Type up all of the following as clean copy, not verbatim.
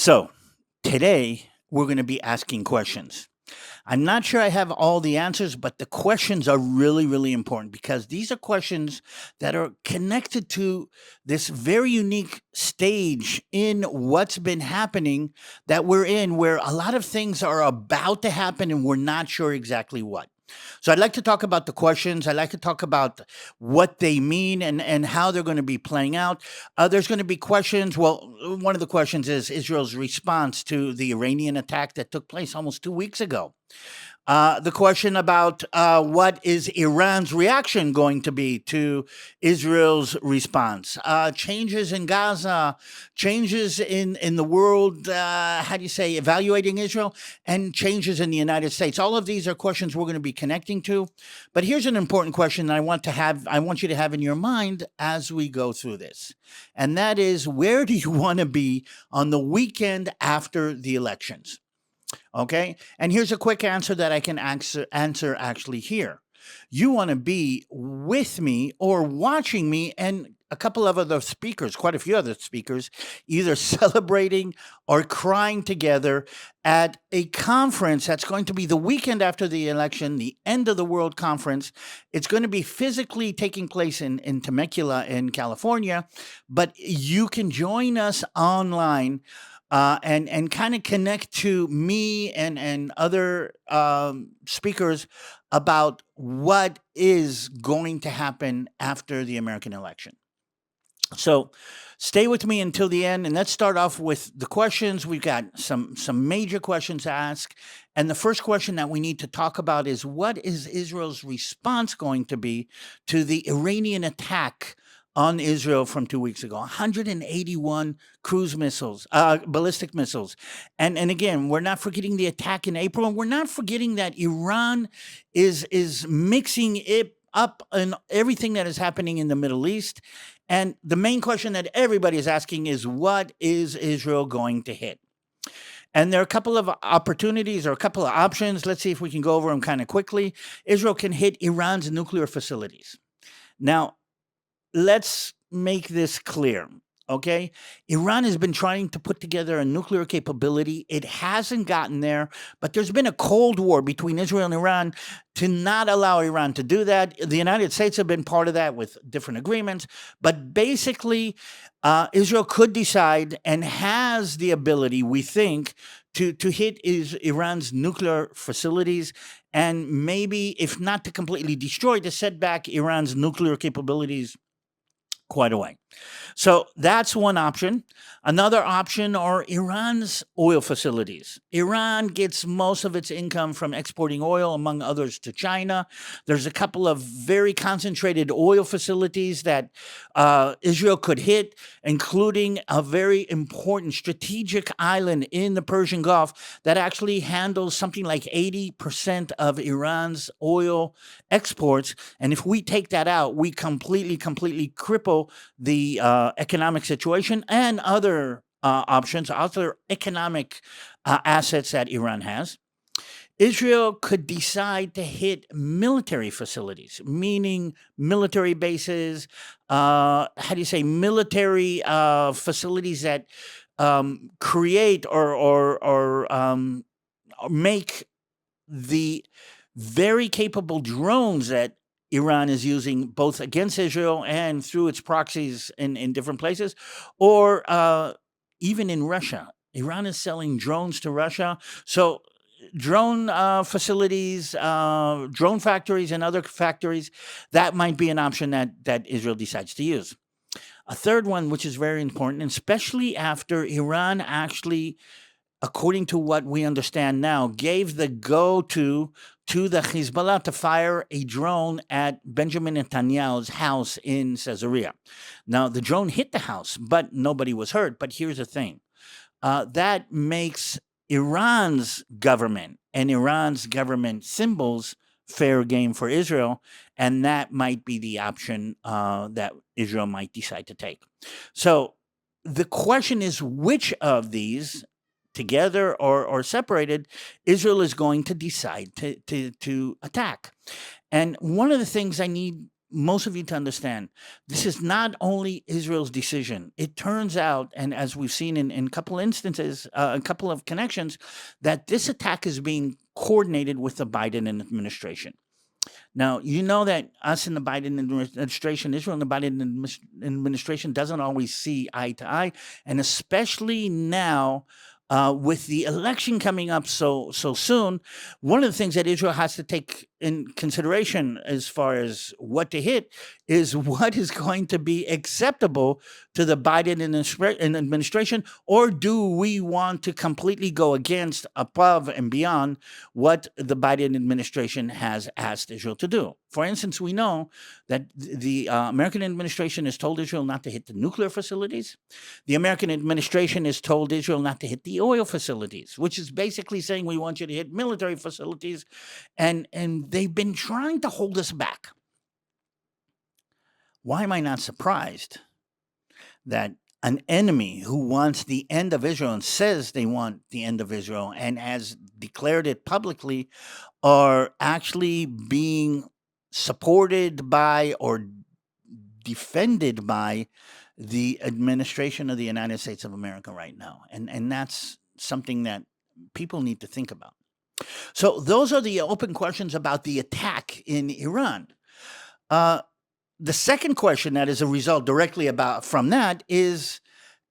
So today we're going to be asking questions. I'm not sure I have all the answers, but the questions are really, really important because these are questions that are connected to this very unique stage in what's been happening that we're in, where a lot of things are about to happen and we're not sure exactly what. So I'd like to talk about the questions. I'd like to talk about what they mean and how they're going to be playing out. There's going to be questions. Well, one of the questions is Israel's response to the Iranian attack that took place almost 2 weeks ago. The question about what is Iran's reaction going to be to Israel's response? Changes in Gaza, changes in the world, how do you say, evaluating Israel, and changes in the United States. All of these are questions we're going to be connecting to. But here's an important question that I want you to have in your mind as we go through this. And that is, where do you want to be on the weekend after the elections? Okay. And here's a quick answer that I can answer actually here. You want to be with me or watching me and a couple of other speakers, quite a few other speakers, either celebrating or crying together at a conference that's going to be the weekend after the election, the End of the World Conference. It's going to be physically taking place in Temecula in California, but you can join us online and kind of connect to me and other speakers about what is going to happen after the American election. So stay with me until the end, and let's start off with the questions. We've got some major questions to ask. And the first question that we need to talk about is, what is Israel's response going to be to the Iranian attack on Israel from 2 weeks ago? 181 cruise missiles, ballistic missiles. And again, we're not forgetting the attack in April, and we're not forgetting that Iran is mixing it up in everything that is happening in the Middle East. And the main question that everybody is asking is, what is Israel going to hit? And there are a couple of opportunities or a couple of options. Let's see if we can go over them kind of quickly. Israel can hit Iran's nuclear facilities. Now, let's make this clear, okay? Iran has been trying to put together a nuclear capability. It hasn't gotten there, but there's been a Cold War between Israel and Iran to not allow Iran to do that. The United States have been part of that with different agreements, but basically, Israel could decide and has the ability, we think, to hit Iran's nuclear facilities and maybe, if not to completely destroy, to set back Iran's nuclear capabilities quite a way. So that's one option. Another option are Iran's oil facilities. Iran gets most of its income from exporting oil, among others, to China. There's a couple of very concentrated oil facilities that Israel could hit, including a very important strategic island in the Persian Gulf that actually handles something like 80% of Iran's oil exports. And if we take that out, we completely cripple the economic situation and other options, other economic assets that Iran has. Israel could decide to hit military facilities, meaning military bases, military facilities that create or make the very capable drones that Iran is using both against Israel and through its proxies in different places, or even in Russia. Iran is selling drones to Russia. So drone facilities, drone factories and other factories, that might be an option that Israel decides to use. A third one, which is very important, especially after Iran actually, according to what we understand now, gave the go to the Hezbollah to fire a drone at Benjamin Netanyahu's house in Caesarea. Now, the drone hit the house, but nobody was hurt. But here's the thing. That makes Iran's government and Iran's government symbols fair game for Israel, and that might be the option that Israel might decide to take. So the question is, which of these, together or separated, Israel is going to decide to attack. And one of the things I need most of you to understand this is not only Israel's decision. It turns out, and as we've seen in a couple instances, a couple of connections, that this attack is being coordinated with the Biden administration. Now, you know that us in the Biden administration, Israel and the Biden administration doesn't always see eye to eye, and especially now with the election coming up so soon, one of the things that Israel has to take in consideration as far as what to hit is what is going to be acceptable to the Biden administration, or do we want to completely go against, above and beyond what the Biden administration has asked Israel to do? For instance, we know that the American administration has told Israel not to hit the nuclear facilities. The American administration has told Israel not to hit the oil facilities, which is basically saying we want you to hit military facilities, and they've been trying to hold us back. Why am I not surprised that an enemy who wants the end of Israel and says they want the end of Israel and has declared it publicly are actually being supported by or defended by the administration of the United States of America right now? And that's something that people need to think about. So those are the open questions about the attack in Iran. The second question that is a result directly from that is,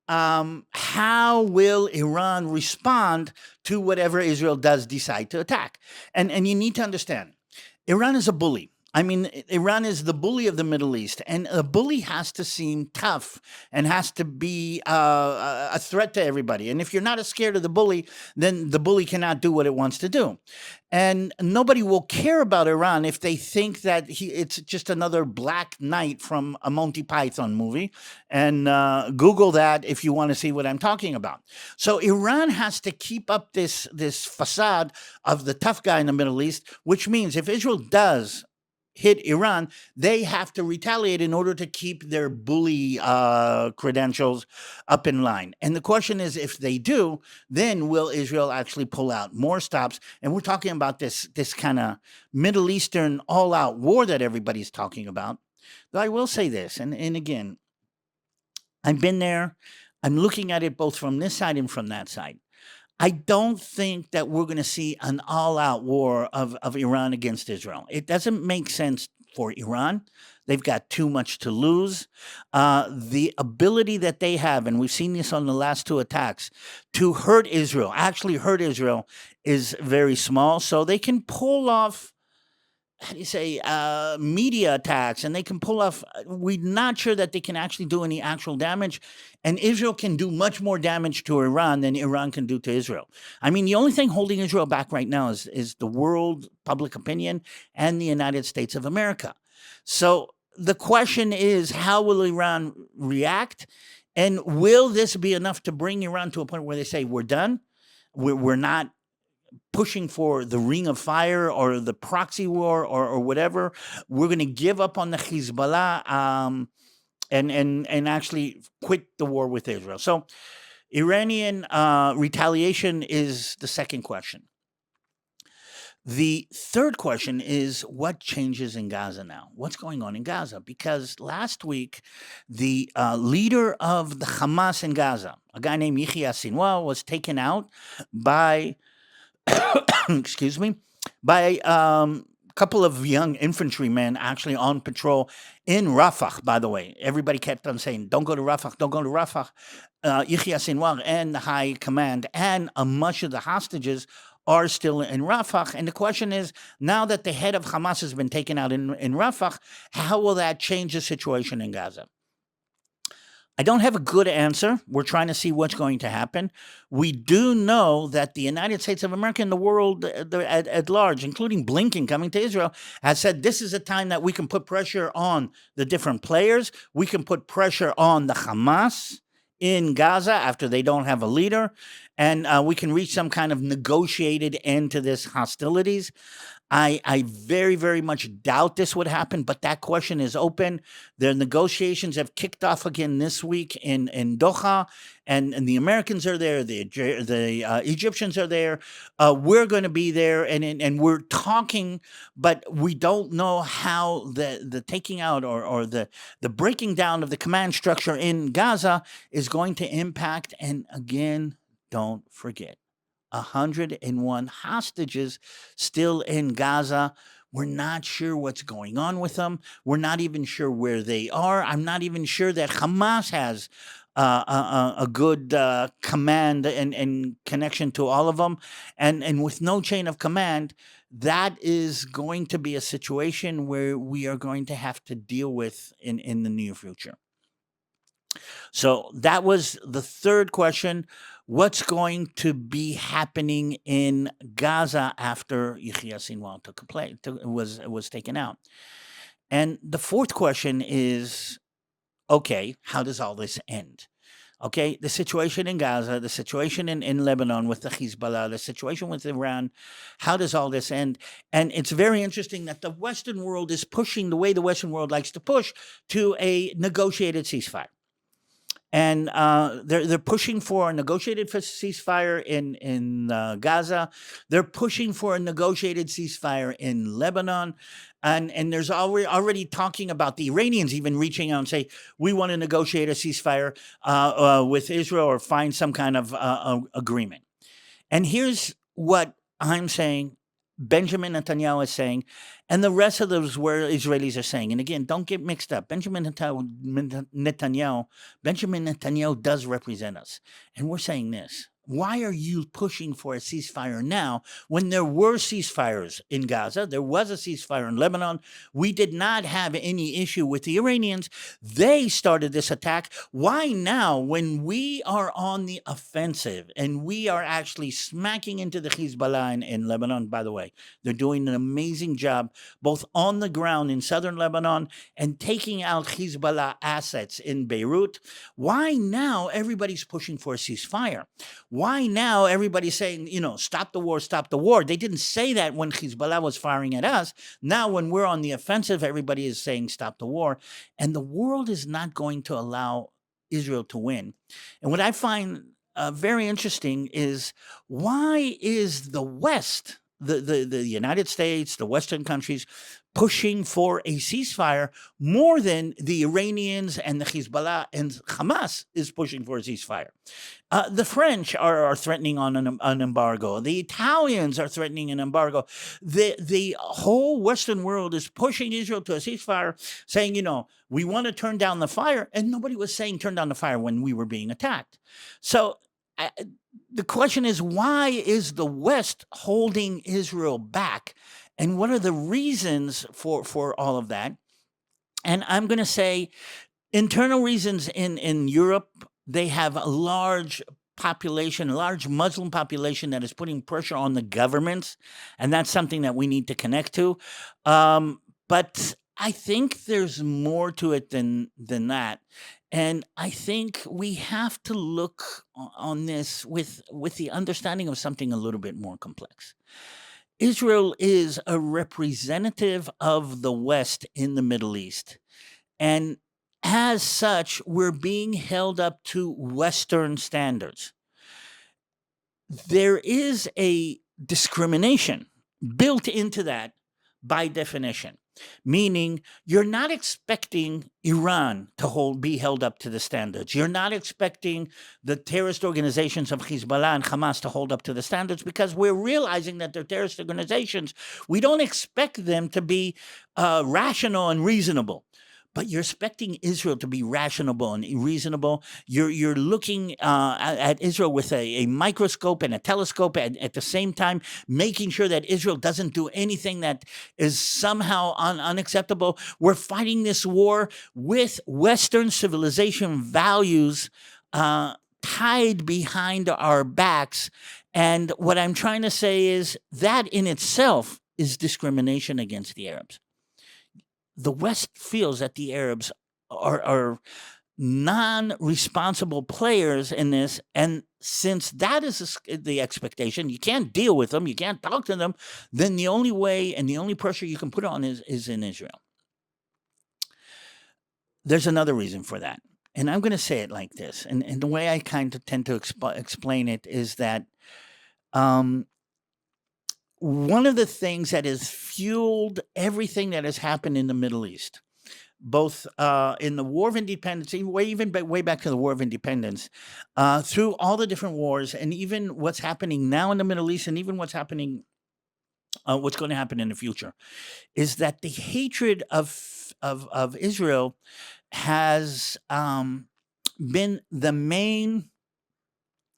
how will Iran respond to whatever Israel does decide to attack? And you need to understand, Iran is a bully. I mean, Iran is the bully of the Middle East, and a bully has to seem tough and has to be a threat to everybody. And if you're not scared of the bully, then the bully cannot do what it wants to do. And nobody will care about Iran if they think that it's just another Black Knight from a Monty Python movie. And Google that if you want to see what I'm talking about. So Iran has to keep up this facade of the tough guy in the Middle East, which means if Israel does hit Iran, they have to retaliate in order to keep their bully credentials up in line. And the question is, if they do, then will Israel actually pull out more stops? And we're talking about this kind of Middle Eastern all-out war that everybody's talking about. Though I will say this, and again, I've been there. I'm looking at it both from this side and from that side. I don't think that we're going to see an all-out war of Iran against Israel. It doesn't make sense for Iran. They've got too much to lose. The ability that they have, and we've seen this on the last two attacks, to actually hurt Israel, is very small. So they can pull off, how do you say, media attacks, and they can pull off, we're not sure that they can actually do any actual damage, and Israel can do much more damage to Iran than Iran can do to Israel. I mean, the only thing holding Israel back right now is the world public opinion and the United States of America. So the question is, how will Iran react, and will this be enough to bring Iran to a point where they say, we're done, we're not pushing for the ring of fire or the proxy war or whatever, we're going to give up on the Hezbollah and actually quit the war with Israel. So Iranian retaliation is the second question. The third question is, what changes in Gaza now? What's going on in Gaza? Because last week, the leader of the Hamas in Gaza, a guy named Yahya Sinwar, was taken out by excuse me, by a couple of young infantrymen actually on patrol in Rafah, by the way. Everybody kept on saying, don't go to Rafah, don't go to Rafah. Yahya Sinwar and the high command and much of the hostages are still in Rafah. And the question is, now that the head of Hamas has been taken out in Rafah, how will that change the situation in Gaza? I don't have a good answer. We're trying to see what's going to happen. We do know that the United States of America and the world at large, including Blinken coming to Israel, has said this is a time that we can put pressure on the different players. We can put pressure on the Hamas in Gaza after they don't have a leader, and we can reach some kind of negotiated end to this hostilities. I very, very much doubt this would happen, but that question is open. The negotiations have kicked off again this week in Doha, and the Americans are there, the Egyptians are there. We're going to be there, and we're talking, but we don't know how the taking out or the breaking down of the command structure in Gaza is going to impact. And again, don't forget, 101 hostages still in Gaza. We're not sure what's going on with them. We're not even sure where they are. I'm not even sure that Hamas has a good command and connection to all of them. And with no chain of command, that is going to be a situation where we are going to have to deal with in the near future. So that was the third question. What's going to be happening in Gaza after Yahya Sinwar was taken out? And the fourth question is, okay, how does all this end? Okay, the situation in Gaza, the situation in Lebanon with the Hezbollah, the situation with Iran, how does all this end? And it's very interesting that the Western world is pushing the way the Western world likes to push to a negotiated ceasefire. And they're pushing for a negotiated ceasefire in Gaza. They're pushing for a negotiated ceasefire in Lebanon. And there's already talking about the Iranians even reaching out and say, we want to negotiate a ceasefire with Israel or find some kind of agreement. And here's what I'm saying, Benjamin Netanyahu is saying, and the rest of those Israelis are saying. And again, don't get mixed up. Benjamin Netanyahu does represent us. And we're saying this. Why are you pushing for a ceasefire now when there were ceasefires in Gaza? There was a ceasefire in Lebanon. We did not have any issue with the Iranians. They started this attack. Why now, when we are on the offensive and we are actually smacking into the Hezbollah in Lebanon? By the way, they're doing an amazing job both on the ground in southern Lebanon and taking out Hezbollah assets in Beirut. Why now everybody's pushing for a ceasefire? Why now everybody's saying, stop the war, stop the war? They didn't say that when Hezbollah was firing at us. Now, when we're on the offensive, everybody is saying stop the war. And the world is not going to allow Israel to win. And what I find very interesting is, why is the West, the United States, the Western countries, pushing for a ceasefire more than the Iranians and the Hezbollah and Hamas is pushing for a ceasefire? The French are threatening on an embargo. The Italians are threatening an embargo. The whole Western world is pushing Israel to a ceasefire, saying, we want to turn down the fire. And nobody was saying turn down the fire when we were being attacked. So the question is, why is the West holding Israel back? And what are the reasons for all of that? And I'm going to say internal reasons in Europe. They have a large population, a large Muslim population that is putting pressure on the governments. And that's something that we need to connect to. But I think there's more to it than that. And I think we have to look on this with the understanding of something a little bit more complex. Israel is a representative of the West in the Middle East. And as such, we're being held up to Western standards. There is a discrimination built into that by definition, meaning you're not expecting Iran to be held up to the standards. You're not expecting the terrorist organizations of Hezbollah and Hamas to hold up to the standards, because we're realizing that they're terrorist organizations. We don't expect them to be rational and reasonable. But you're expecting Israel to be rational and reasonable. You're looking at Israel with a microscope and a telescope at the same time, making sure that Israel doesn't do anything that is somehow unacceptable. We're fighting this war with Western civilization values tied behind our backs. And what I'm trying to say is that in itself is discrimination against the Arabs. The West feels that the Arabs are non-responsible players in this, and since that is the expectation, you can't deal with them, you can't talk to them, then the only way and the only pressure you can put on is in Israel. There's another reason for that, and I'm going to say it like this, and the way I kind of tend to explain it is that um, one of the things that has fueled everything that has happened in the Middle East, both in the War of Independence, way back to the War of Independence, through all the different wars, and even what's happening now in the Middle East, and even what's going to happen in the future, is that the hatred of Israel has been the main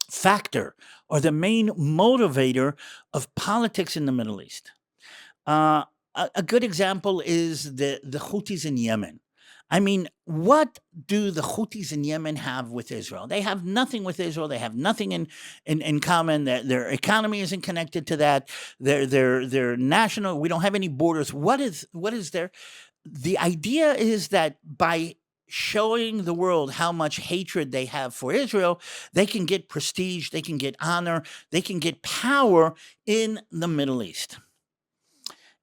factor or the main motivator of politics in the Middle East. A good example is the Houthis in Yemen. I mean, what do the Houthis in Yemen have with Israel? They have nothing with Israel. They have nothing in common. Their economy isn't connected to that. Their national. We don't have any borders. What is there? The idea is that by showing the world how much hatred they have for Israel, they can get prestige, they can get honor, they can get power in the Middle East.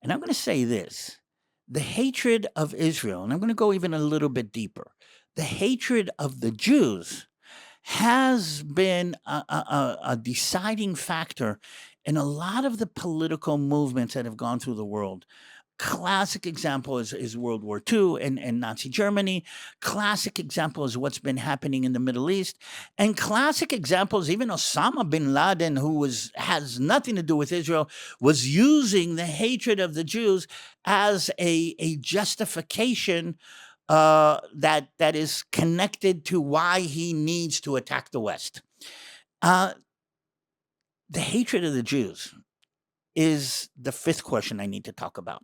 And I'm going to say this, the hatred of Israel, and I'm going to go even a little bit deeper, the hatred of the Jews has been a deciding factor in a lot of the political movements that have gone through the world. Classic example is World War II and Nazi Germany. Classic example is what's been happening in the Middle East. And classic examples, even Osama bin Laden, who has nothing to do with Israel, was using the hatred of the Jews as a justification that is connected to why he needs to attack the West. The hatred of the Jews is the fifth question I need to talk about.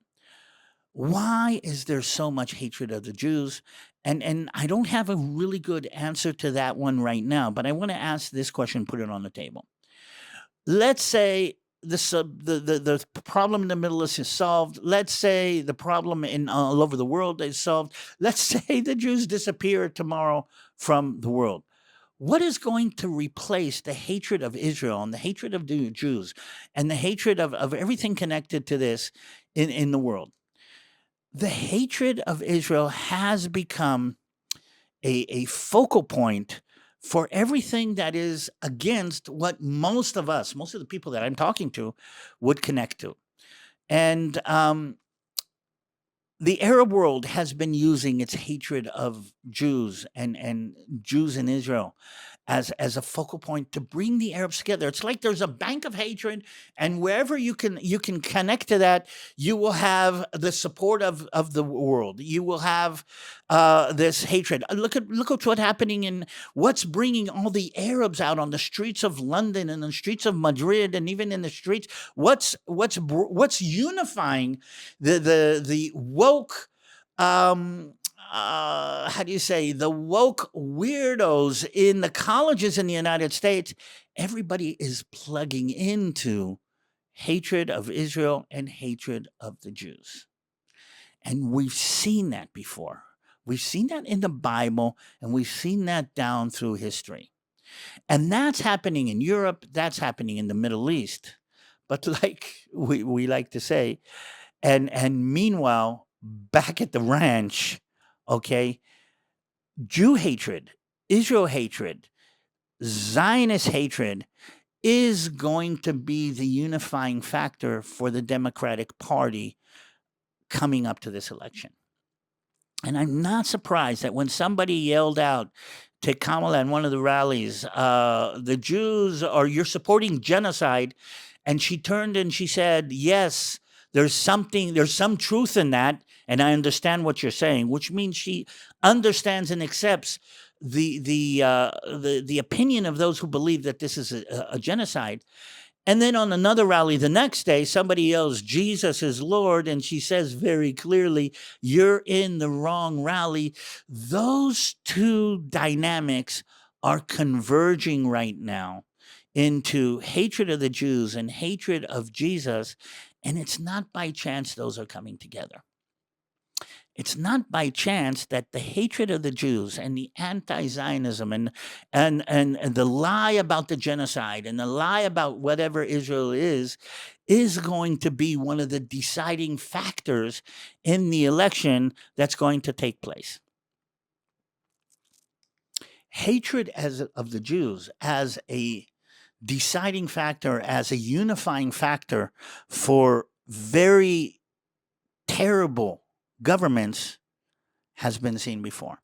Why is there so much hatred of the Jews? And I don't have a really good answer to that one right now, but I want to ask this question, put it on the table. Let's say the problem in the Middle East is solved. Let's say the problem all over the world is solved. Let's say the Jews disappear tomorrow from the world. What is going to replace the hatred of Israel and the hatred of the Jews and the hatred of everything connected to this in the world? The hatred of Israel has become a focal point for everything that is against what most of the people that I'm talking to, would connect to. And the Arab world has been using its hatred of Jews and Jews in Israel as a focal point to bring the Arabs together. It's like there's a bank of hatred, and wherever you can connect to that, you will have the support of the world. You will have this hatred. Look at what's happening what's bringing all the Arabs out on the streets of London and the streets of Madrid and even in the streets. What's unifying the woke, how do you say, the woke weirdos in the colleges in the United States? Everybody is plugging into hatred of Israel and hatred of the Jews. And we've seen that before. We've seen that in the Bible, and we've seen that down through history. And that's happening in Europe, that's happening in the Middle East. But like we like to say, and meanwhile, back at the ranch, okay, Jew hatred, Israel hatred, Zionist hatred is going to be the unifying factor for the Democratic Party coming up to this election. And I'm not surprised that when somebody yelled out to Kamala in one of the rallies, the Jews, or you're supporting genocide, and she turned and she said, yes, there's some truth in that, and I understand what you're saying, which means she understands and accepts the opinion of those who believe that this is a genocide. And then on another rally the next day, somebody yells, Jesus is Lord, and she says very clearly, you're in the wrong rally. Those two dynamics are converging right now into hatred of the Jews and hatred of Jesus, and it's not by chance those are coming together. it's not by chance that the hatred of the Jews and the anti-Zionism and the lie about the genocide and the lie about whatever Israel is going to be one of the deciding factors in the election that's going to take place. Hatred of the Jews as a deciding factor, as a unifying factor for very terrible governments has been seen before.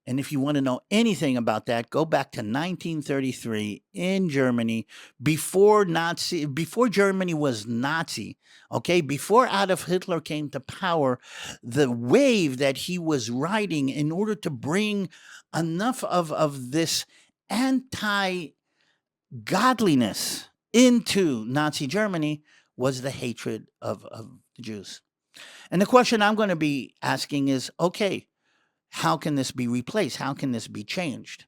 And if you want to know anything about that, go back to 1933 in Germany, before Germany was Nazi, okay? Before Adolf Hitler came to power, the wave that he was riding in order to bring enough of this anti-godliness into Nazi Germany was the hatred of the Jews. And the question I'm going to be asking is, okay, how can this be replaced? How can this be changed?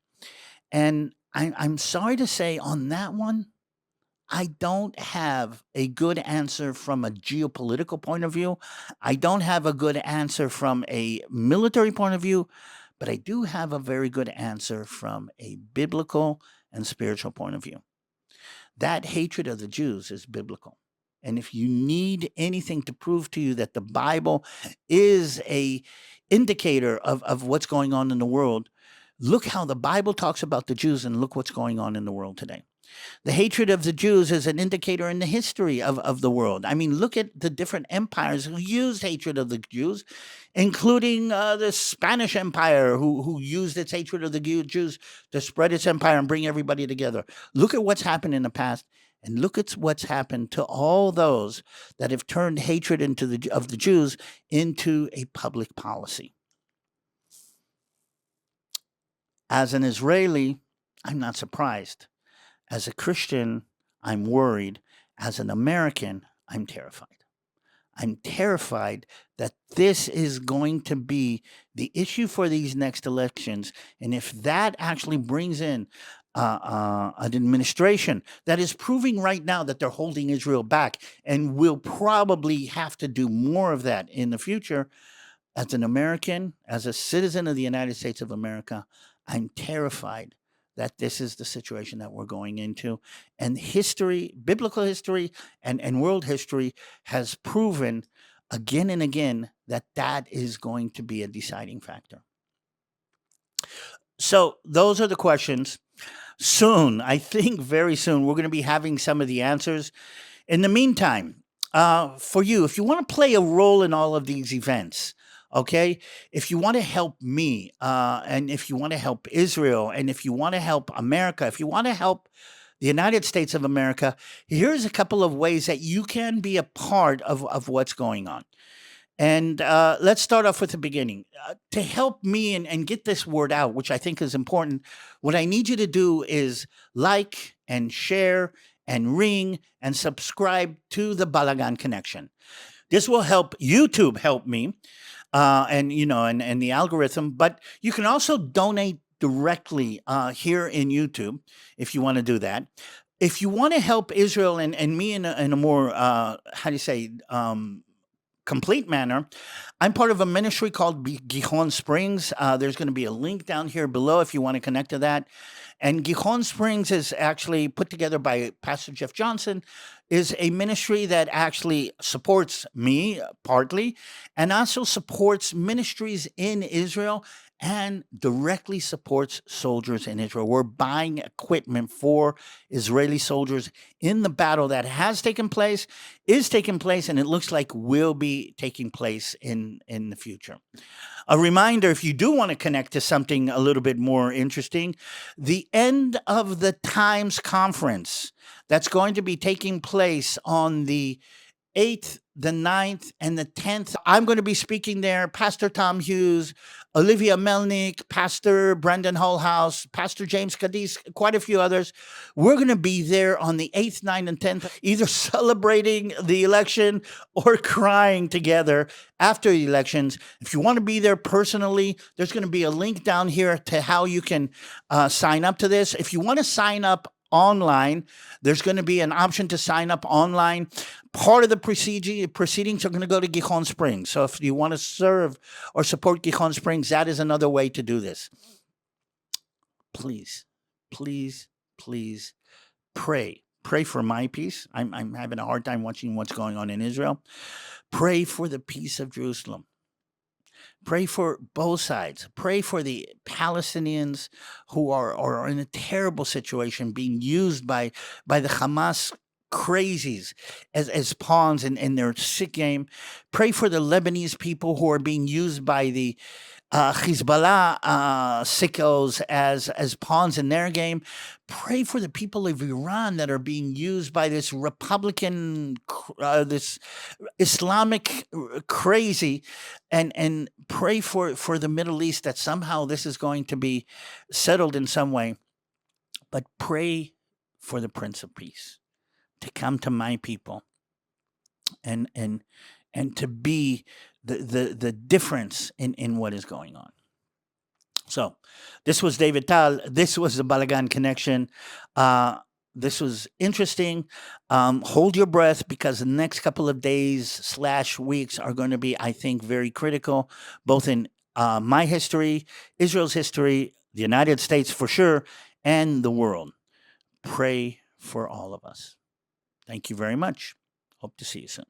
And I'm sorry to say on that one, I don't have a good answer from a geopolitical point of view. I don't have a good answer from a military point of view, but I do have a very good answer from a biblical and spiritual point of view. That hatred of the Jews is biblical. And if you need anything to prove to you that the Bible is a indicator of what's going on in the world, look how the Bible talks about the Jews and look what's going on in the world today. The hatred of the Jews is an indicator in the history of the world. I mean, look at the different empires who used hatred of the Jews, including the Spanish Empire, who used its hatred of the Jews to spread its empire and bring everybody together. Look at what's happened in the past, and look at what's happened to all those that have turned hatred of the Jews into a public policy. As an Israeli, I'm not surprised. As a Christian, I'm worried. As an American, I'm terrified. I'm terrified that this is going to be the issue for these next elections. And if that actually brings in an administration that is proving right now that they're holding Israel back and will probably have to do more of that in the future, as an American, as a citizen of the United States of America, I'm terrified that this is the situation that we're going into. And history, biblical history and world history has proven again and again that that is going to be a deciding factor. So those are the questions. Soon, I think very soon, we're going to be having some of the answers. In the meantime, for you, if you want to play a role in all of these events, okay, if you want to help me, and if you want to help Israel, and if you want to help America, if you want to help the United States of America, here's a couple of ways that you can be a part of what's going on. And let's start off with the beginning. To help me and get this word out, which I think is important, what I need you to do is like and share and ring and subscribe to the BaLaGaN Connection. This will help YouTube help me, and the algorithm. But you can also donate directly here in YouTube if you want to do that. If you want to help Israel and me in a more complete manner, I'm part of a ministry called Gihon Springs. There's going to be a link down here below if you want to connect to that. And Gihon Springs is actually put together by Pastor Jeff Johnson, is a ministry that actually supports me partly and also supports ministries in Israel and directly supports soldiers in Israel. We're buying equipment for Israeli soldiers in the battle that has taken place, is taking place, and it looks like will be taking place in the future. A reminder, if you do want to connect to something a little bit more interesting, the end of the Times Conference that's going to be taking place on the 8th, the 9th, and the 10th. I'm going to be speaking there. Pastor Tom Hughes, Olivia Melnick, Pastor Brendan Hullhouse, Pastor James Cadiz, quite a few others. We're going to be there on the 8th, 9th, and 10th, either celebrating the election or crying together after the elections. If you want to be there personally, there's going to be a link down here to how you can sign up to this. If you want to sign up online. There's going to be an option to sign up online. Part of the proceedings are going to go to Gijón Springs. So if you want to serve or support Gijón Springs, that is another way to do this. Please, please, please pray. Pray for my peace. I'm having a hard time watching what's going on in Israel. Pray for the peace of Jerusalem. Pray for both sides. Pray for the Palestinians who are in a terrible situation, being used by the Hamas crazies as pawns in their sick game. Pray for the Lebanese people who are being used by the Hezbollah sickos as pawns in their game. Pray for the people of Iran that are being used by this Republican, this Islamic crazy, and pray for the Middle East that somehow this is going to be settled in some way. But pray for the Prince of Peace to come to my people and to be the difference in what is going on. So this was DaviD TaL. This was the BaLaGaN Connection. This was interesting. Hold your breath, because the next couple of days / weeks are going to be, I think, very critical, both in my history, Israel's history, the United States for sure, and the world. Pray for all of us. Thank you very much. Hope to see you soon.